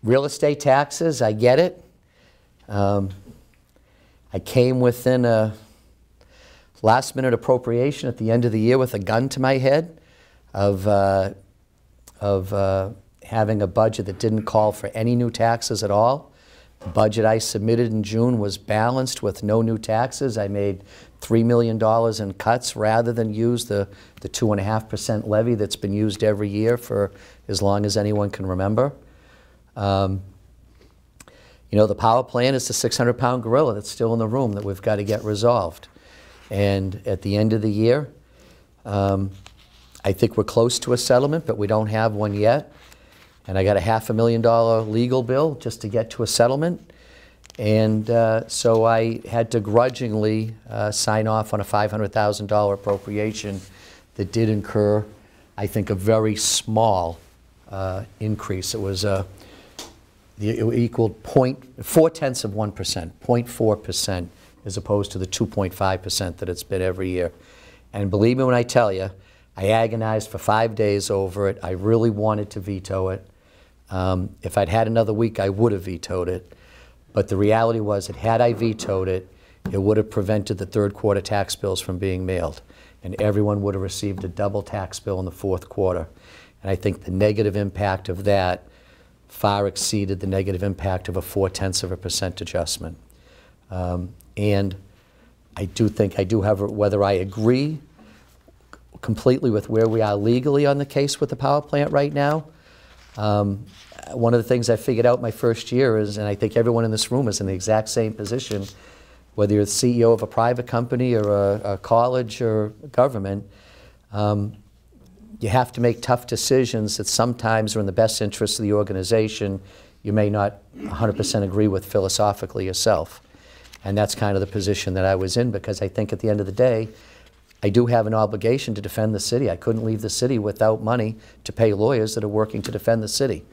Real estate taxes, I get it. I came within a last-minute appropriation at the end of the year with a gun to my head of having a budget that didn't call for any new taxes at all. The budget I submitted in June was balanced with no new taxes. I made $3 million in cuts rather than use the 2.5% levy that's been used every year for as long as anyone can remember. You know, the power plant is the 600-pound gorilla that's still in the room that we've got to get resolved. And at the end of the year, I think we're close to a settlement, but we don't have one yet. And I got a $500,000 legal bill just to get to a settlement. And so I had to grudgingly sign off on a $500,000 appropriation that did incur, I think, a very small increase. It was it equaled 0.4%, 0.4%, as opposed to the 2.5% that it's been every year. And believe me when I tell you, I agonized for 5 days over it. I really wanted to veto it. If I'd had another week, I would have vetoed it. But the reality was that had I vetoed it, it would have prevented the third quarter tax bills from being mailed. And everyone would have received a double tax bill in the fourth quarter. And I think the negative impact of that far exceeded the negative impact of a 0.4% adjustment. And I do think I do have, whether I agree completely with where we are legally on the case with the power plant right now, one of the things I figured out my first year is, and I think everyone in this room is in the exact same position, whether you're the CEO of a private company or a college or government, you have to make tough decisions that sometimes are in the best interest of the organization you may not 100% agree with philosophically yourself. And that's kind of the position that I was in, because I think at the end of the day, I do have an obligation to defend the city. I couldn't leave the city without money to pay lawyers that are working to defend the city.